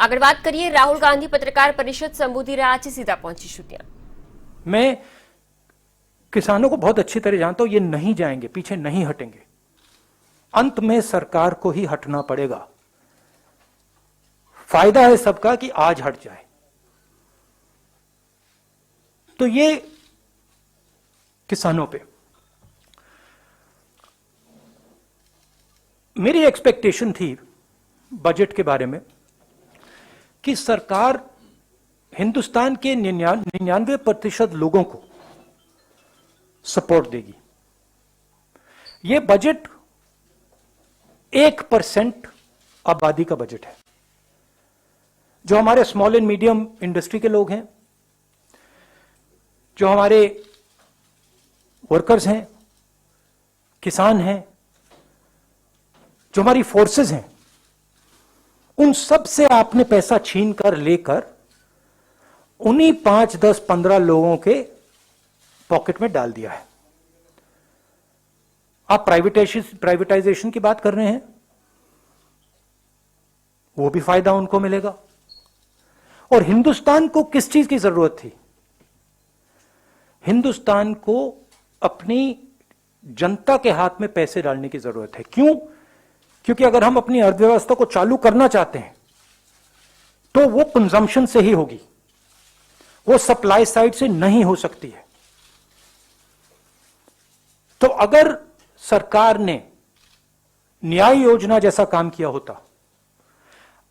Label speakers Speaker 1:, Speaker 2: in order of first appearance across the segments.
Speaker 1: આગળ વાત કરીએ, રાહુલ ગાंधी पत्रकार परिषद संबोधी રહ્યા છે, सीधा पहुंचीશું ત્યાં।
Speaker 2: मैं किसानों को बहुत अच्छी तरह जानता हूं, ये नहीं जाएंगे, पीछे नहीं हटेंगे। अंत में सरकार को ही हटना पड़ेगा। फायदा है सबका कि आज हट जाए। तो ये किसानों पे मेरी एक्सपेक्टेशन थी बजट के बारे में कि सरकार हिंदुस्तान के 99% लोगों को सपोर्ट देगी। यह बजट 1% आबादी का बजट है। जो हमारे स्मॉल एंड मीडियम इंडस्ट्री के लोग हैं, जो हमारे वर्कर्स हैं, किसान हैं, जो हमारी फोर्सेस हैं, उन सब से आपने पैसा छीन कर लेकर उन्हीं 5, 10, 15 लोगों के पॉकेट में डाल दिया है। आप प्राइवेटाइजेशन की बात कर रहे हैं, वो भी फायदा उनको मिलेगा। और हिंदुस्तान को किस चीज की जरूरत थी? हिंदुस्तान को अपनी जनता के हाथ में पैसे डालने की जरूरत है। क्यों? क्योंकि अगर हम अपनी अर्थव्यवस्था को चालू करना चाहते हैं तो वो कंजम्पशन से ही होगी, वो सप्लाई साइड से नहीं हो सकती है। तो अगर सरकार ने न्याय योजना जैसा काम किया होता,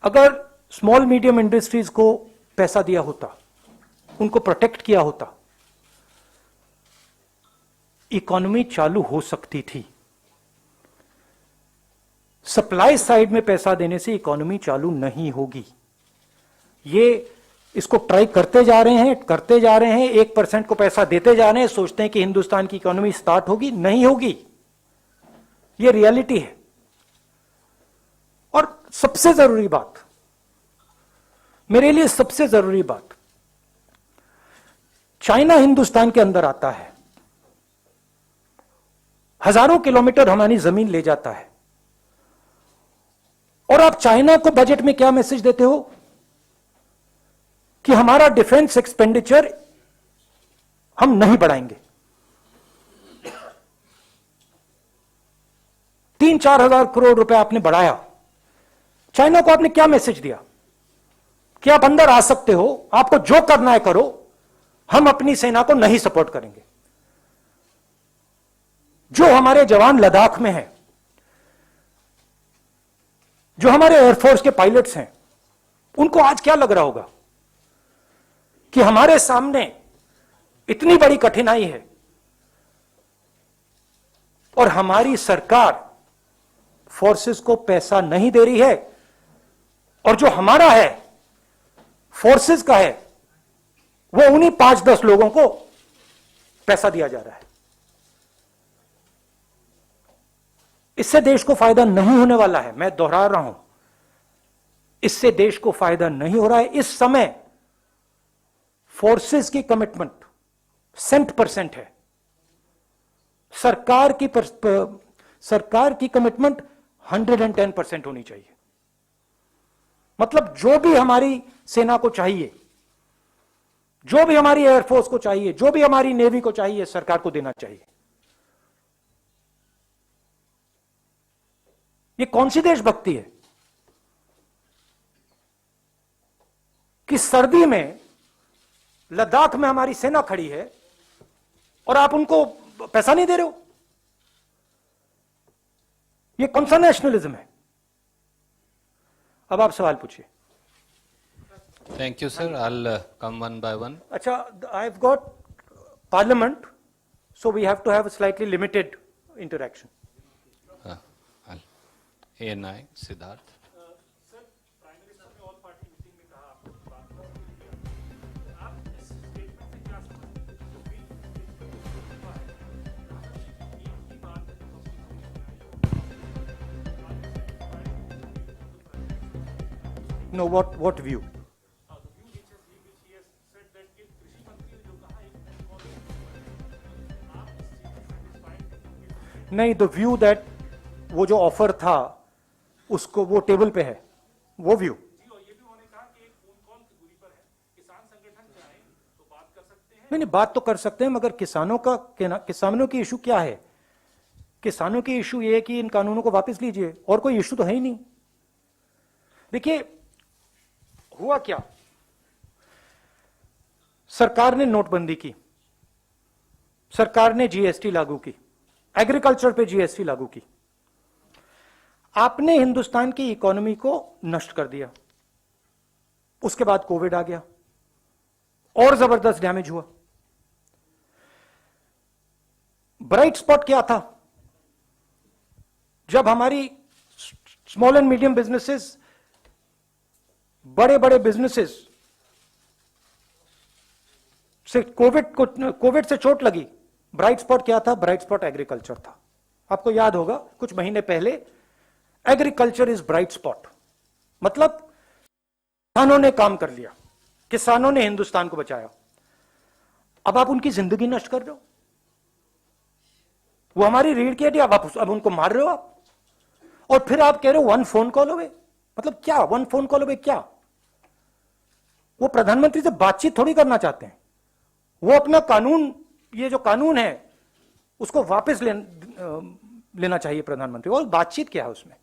Speaker 2: अगर स्मॉल मीडियम इंडस्ट्रीज को पैसा दिया होता, उनको प्रोटेक्ट किया होता, इकोनॉमी चालू हो सकती थी। सप्लाई साइड में पैसा देने से इकोनॉमी चालू नहीं होगी। ये इसको ट्राई करते जा रहे हैं 1% को पैसा देते जा रहे हैं, सोचते हैं कि हिंदुस्तान की इकोनॉमी स्टार्ट होगी, नहीं होगी। ये रियलिटी है। और सबसे जरूरी बात, मेरे लिए सबसे जरूरी बात, चाइना हिंदुस्तान के अंदर आता है, हजारों किलोमीटर हमारी जमीन ले जाता है, और आप चाइना को बजट में क्या मैसेज देते हो कि हमारा डिफेंस एक्सपेंडिचर हम नहीं बढ़ाएंगे। 3-4 हजार करोड़ रुपए आपने बढ़ाया। चाइना को आपने क्या मैसेज दिया कि आप अंदर आ सकते हो, आपको जो करना है करो, हम अपनी सेना को नहीं सपोर्ट करेंगे। जो हमारे जवान लद्दाख में हैं, जो हमारे एयरफोर्स के पायलट्स हैं, उनको आज क्या लग रहा होगा कि हमारे सामने इतनी बड़ी कठिनाई है और हमारी सरकार फोर्सेस को पैसा नहीं दे रही है, और जो हमारा है फोर्सेस का है, वो उन्हीं 5-10 लोगों को पैसा दिया जा रहा है। इससे देश को फायदा नहीं होने वाला है। मैं दोहरा रहा हूं, इससे देश को फायदा नहीं हो रहा है। इस समय फोर्सेस की कमिटमेंट 100% है। सरकार की कमिटमेंट 110% होनी चाहिए। मतलब जो भी हमारी सेना को चाहिए, जो भी हमारी एयरफोर्स को चाहिए, जो भी हमारी नेवी को चाहिए, सरकार को देना चाहिए। ये कौन सी देशभक्ति है कि सर्दी में लद्दाख में हमारी सेना खड़ी है और आप उनको पैसा नहीं दे रहे हो? ये कौन सा नेशनलिज्म है? अब आप सवाल पूछिए।
Speaker 3: Thank you, sir. I'll come one by one.
Speaker 2: अच्छा, I've got parliament, so we have to have a slightly limited interaction.
Speaker 3: ANI, Siddharth.
Speaker 2: Sir, prime minister ने ऑल पार्टी मीटिंग में कहा, आपको बात हुआ, आप इस स्टेटमेंट से क्या समझते हैं? No, what view? The view which he has said that कि कृषि मंत्री ने जो कहा आप इस चीज से satisfied नहीं, the view that वो जो ऑफर था उसको वो टेबल पे है, वो व्यू। जी, और ये भी उन्होंने कहा नहीं नहीं, बात तो कर सकते हैं, मगर किसानों की इशू क्या है? किसानों की इशू ये है कि इन कानूनों को वापस लीजिए, और कोई इशू तो है ही नहीं। देखिए हुआ क्या, सरकार ने नोटबंदी की, सरकार ने जीएसटी लागू की, एग्रीकल्चर पे जीएसटी लागू की, आपने हिंदुस्तान की इकोनॉमी को नष्ट कर दिया। उसके बाद कोविड आ गया और जबरदस्त डैमेज हुआ। ब्राइट स्पॉट क्या था? जब हमारी स्मॉल एंड मीडियम बिजनेसेस, बड़े बड़े बिजनेसेस से कोविड से चोट लगी, ब्राइट स्पॉट क्या था? ब्राइट स्पॉट एग्रीकल्चर था। आपको याद होगा कुछ महीने पहले, एग्रीकल्चर इज ब्राइट स्पॉट, मतलब किसानों ने काम कर लिया, किसानों ने हिंदुस्तान को बचाया। अब आप उनकी जिंदगी नष्ट कर रहे हो, वो हमारी रीढ़ की हड्डी, अब उनको मार रहे हो आप, और फिर आप कह रहे हो वन फोन कॉल अवे। मतलब क्या वन फोन कॉल अवे? क्या वो प्रधानमंत्री से बातचीत थोड़ी करना चाहते हैं? वो अपना कानून, ये जो कानून है उसको वापस लेना चाहिए प्रधानमंत्री, और बातचीत क्या है उसमें?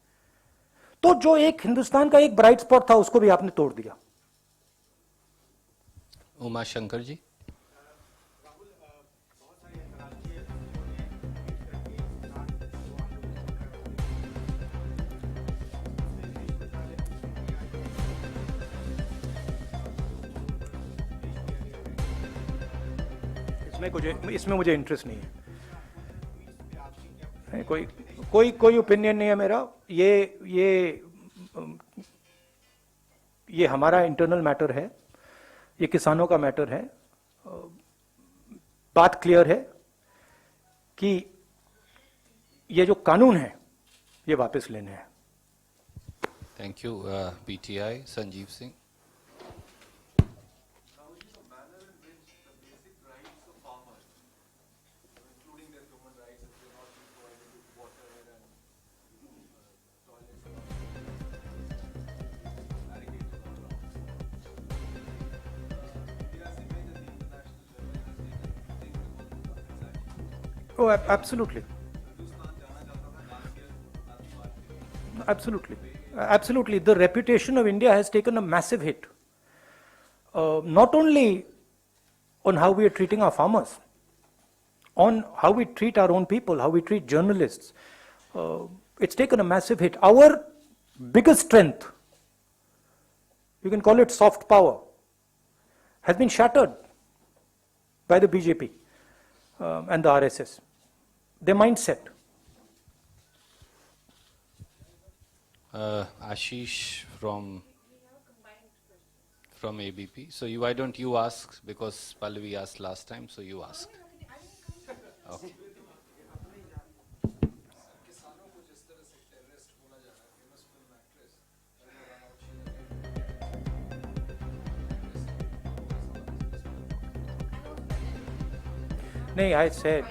Speaker 2: तो जो एक हिंदुस्तान का एक ब्राइट स्पॉट था उसको भी आपने तोड़ दिया।
Speaker 3: उमा शंकर जी।
Speaker 2: इसमें मुझे इंटरेस्ट नहीं है, कोई ओपिनियन नहीं है मेरा। ये हमारा इंटरनल मैटर है, ये किसानों का मैटर है। बात क्लियर है कि ये जो कानून है ये वापस लेने हैं।
Speaker 3: Thank you. PTI Sanjeev Singh.
Speaker 2: Oh, absolutely. Absolutely. Absolutely. The reputation of India has taken a massive hit. Not only on how we are treating our farmers, on how we treat our own people, how we treat journalists. It's taken a massive hit. Our biggest strength, you can call it soft power, has been shattered by the BJP and the RSS. Their mindset.
Speaker 3: Ashish from ABP. So why don't you ask, because Pallavi asked last time, so you ask. Okay.
Speaker 2: No, I said.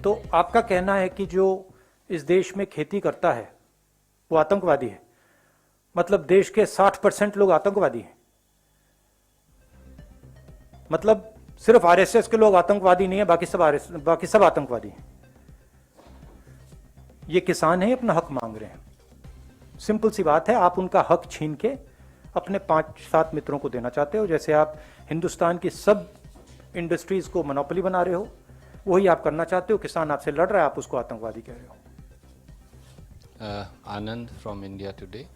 Speaker 2: तो आपका कहना है कि जो इस देश में खेती करता है वो आतंकवादी है? मतलब देश के 60% लोग आतंकवादी हैं? मतलब सिर्फ आरएसएस के लोग आतंकवादी नहीं है, बाकी सब आतंकवादी हैं? ये किसान हैं, अपना हक मांग रहे हैं। सिंपल सी बात है, आप उनका हक छीन के अपने 5-7 मित्रों को देना चाहते हो। जैसे आप हिंदुस्तान की सब इंडस्ट्रीज को मोनोपोली बना रहे हो, वही आप करना चाहते हो। किसान आपसे लड़ रहा है, आप उसको आतंकवादी कह रहे हो।
Speaker 3: Anand from India Today.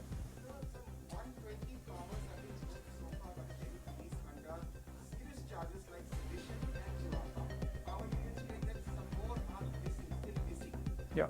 Speaker 2: Yeah.